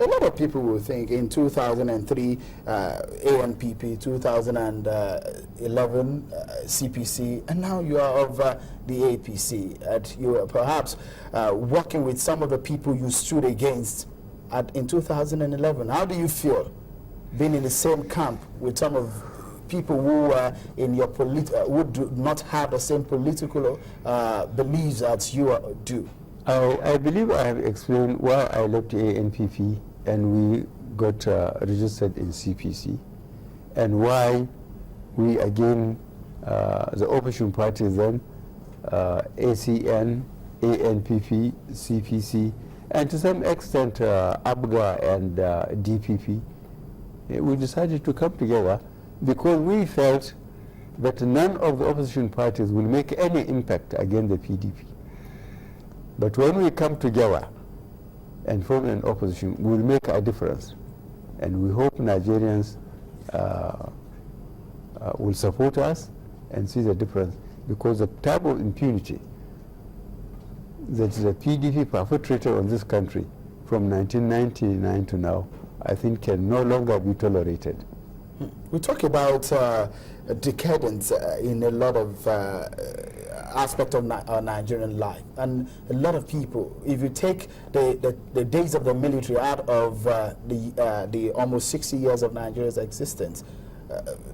a lot of people will think in 2003 ANPP, 2011 CPC, and now you are of the APC. And you are perhaps working with some of the people you stood against in 2011. How do you feel being in the same camp with some of people who in your who do not have the same political beliefs as you do? I believe I have explained why I left ANPP and we got registered in CPC, and why we again, the opposition parties then, ACN, ANPP, CPC, and to some extent ABGA and DPP, we decided to come together because we felt that none of the opposition parties will make any impact against the PDP. But when we come together and form an opposition, we'll make a difference. And we hope Nigerians will support us and see the difference, because the type of impunity that the PDP perpetrated on this country from 1999 to now, I think can no longer be tolerated. We talk about decadence in a lot of aspects of our Nigerian life, and a lot of people, if you take the days of the military out of the almost 60 years of Nigeria's existence,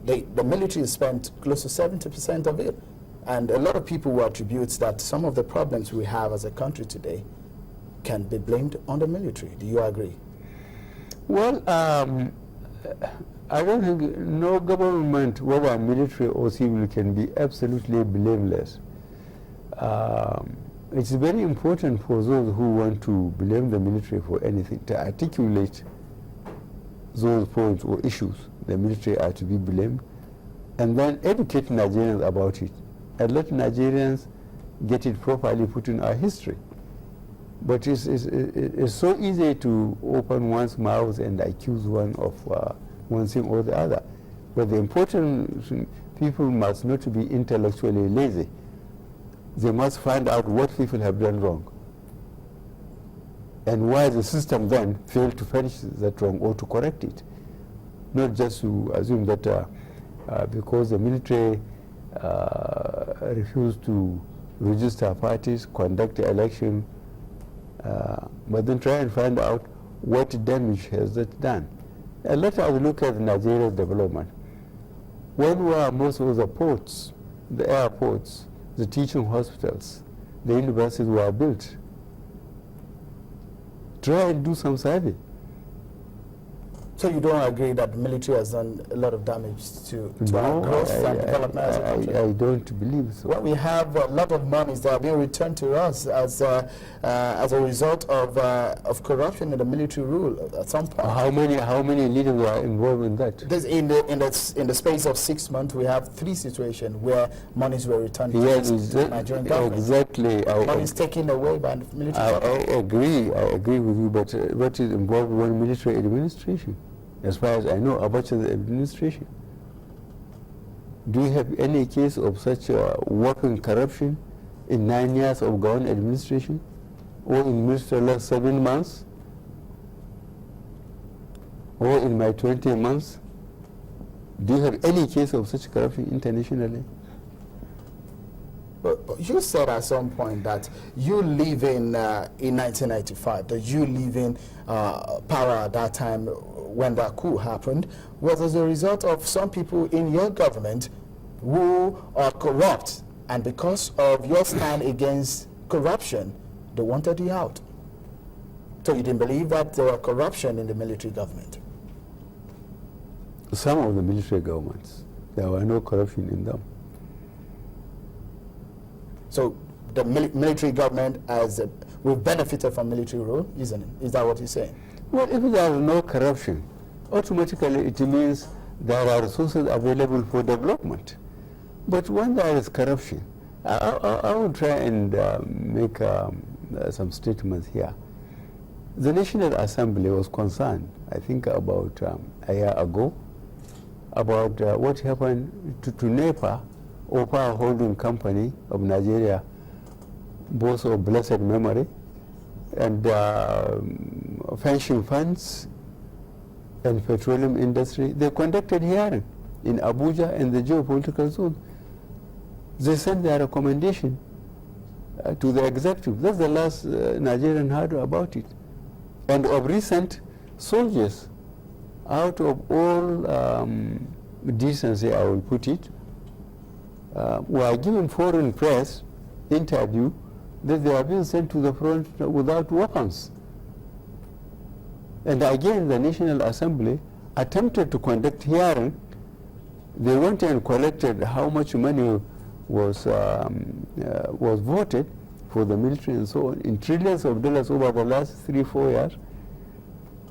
the military has spent close to 70% of it, and a lot of people will attribute that some of the problems we have as a country today can be blamed on the military. Do you agree? Well, I don't think no government, whether military or civil, can be absolutely blameless. It's very important for those who want to blame the military for anything to articulate those points or issues the military are to be blamed, and then educate Nigerians about it, and let Nigerians get it properly put in our history. But it's so easy to open one's mouth and accuse one of one thing or the other. But the important thing, people must not be intellectually lazy. They must find out what people have done wrong, and why the system then failed to punish that wrong or to correct it. Not just to assume that because the military refused to register parties, conduct the election, but then try and find out what damage has that done. And let us look at Nigeria's development. When were most of the ports, the airports, the teaching hospitals, the universities were built? Try and do some survey. So you don't agree that the military has done a lot of damage to our growth and development as a country? I don't believe so. Well, we have a lot of monies that are being returned to us as a result of corruption in the military rule at some point. How many leaders were involved in that? In the space of 6 months, we have 3 situations where monies were returned to the Nigerian government. Exactly. Monies taken away by the military government. I agree with you, but what is involved in military administration? As far as I know about the administration. Do you have any case of such working corruption in 9 years of government administration, or in ministry last 7 months, or in my 20 months? Do you have any case of such corruption internationally? But you said at some point that you live in 1995, that you live in power at that time when that coup happened, was as a result of some people in your government who are corrupt, and because of your stand against corruption, they wanted you out. So you didn't believe that there was corruption in the military government? Some of the military governments, there were no corruption in them. So the military government will benefited from military rule, isn't it? Is that what you're saying? Well, if there is no corruption, automatically it means there are resources available for development. But when there is corruption, I will try and make some statements here. The National Assembly was concerned, I think about a year ago, about what happened to NEPA, or Power Holding Company of Nigeria, both of blessed memory, and pension funds and petroleum industry, they conducted hearing in Abuja and the geopolitical zone. They sent their recommendation to the executive. That's the last Nigerian heard about it. And of recent, soldiers, out of all decency, I will put it, were given foreign press interview that they have been sent to the front without weapons. And again, the National Assembly attempted to conduct hearing. They went and collected how much money was voted for the military and so on in trillions of dollars over the last 3-4 years.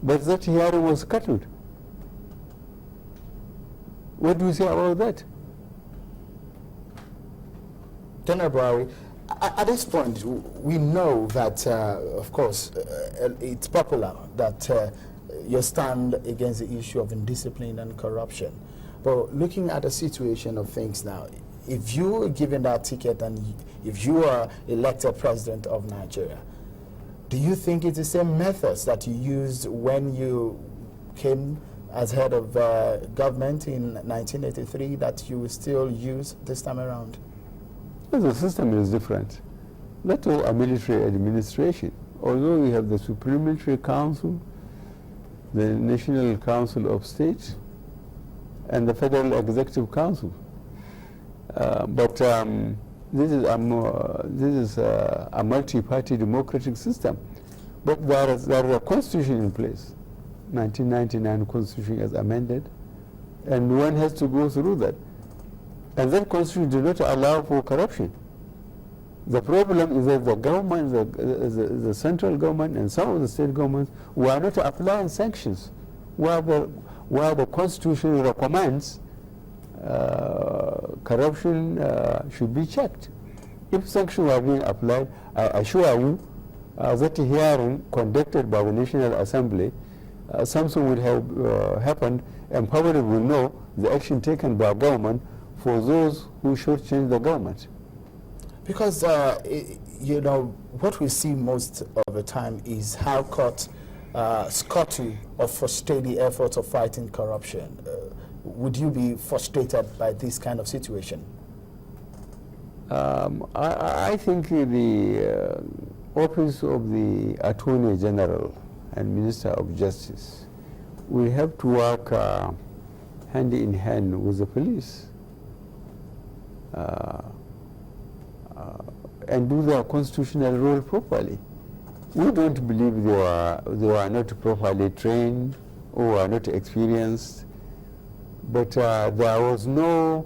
But that hearing was scuttled. What do you say about that? General Buhari, at this point, we know that, of course, it's popular that you stand against the issue of indiscipline and corruption. But looking at the situation of things now, if you are given that ticket and if you are elected president of Nigeria, do you think it's the same methods that you used when you came as head of government in 1983 that you will still use this time around? Well, the system is different. That's all a military administration. Although we have the Supreme Military Council, the National Council of State, and the Federal Executive Council. But this is a multi-party democratic system. But there is a constitution in place. 1999 constitution is amended, and one has to go through that. And that constitution does not allow for corruption. The problem is that the government, the central government and some of the state governments were not applying sanctions where the constitution recommends corruption should be checked. If sanctions were being applied, I assure you that hearing conducted by the National Assembly, something would have happened, and public will know the action taken by government for those who should change the government. Because, you know, what we see most of the time is how court scuttle or frustrate the efforts of fighting corruption. Would you be frustrated by this kind of situation? I think the office of the Attorney General and Minister of Justice will have to work hand in hand with the police and do their constitutional role properly. We don't believe they were not properly trained or were not experienced, but there was no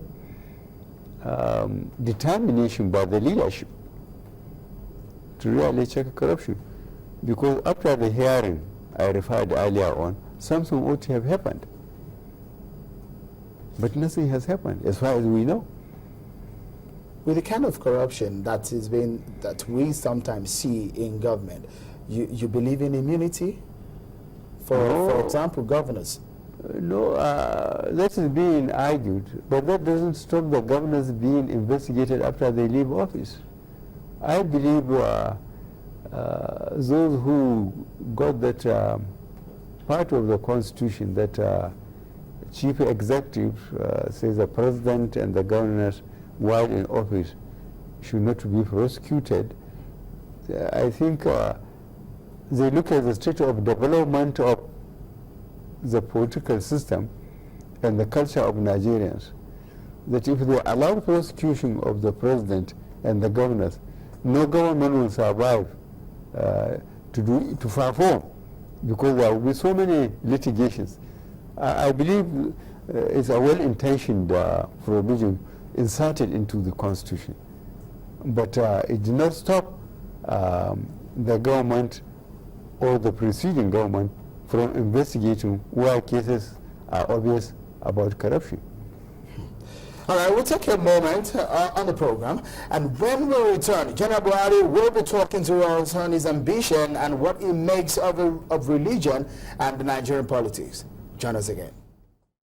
determination by the leadership to really check corruption. Because after the hearing I referred earlier on, something ought to have happened. But nothing has happened, as far as we know. With the kind of corruption that we sometimes see in government, you believe in immunity? For example, governors? No, that is being argued, but that doesn't stop the governors being investigated after they leave office. I believe those who got that part of the Constitution that chief executive says the president and the governors while in office should not be prosecuted. I think they look at the state of development of the political system and the culture of Nigerians, that if they allow prosecution of the president and the governors, no government will survive to perform, because there will be so many litigations. I believe it's a well-intentioned provision inserted into the Constitution, but it did not stop the government or the preceding government from investigating where cases are obvious about corruption. All right, we'll take a moment on the program, and when we return, General Buhari will be talking to us on his ambition and what he makes of religion and the Nigerian politics. Join us again.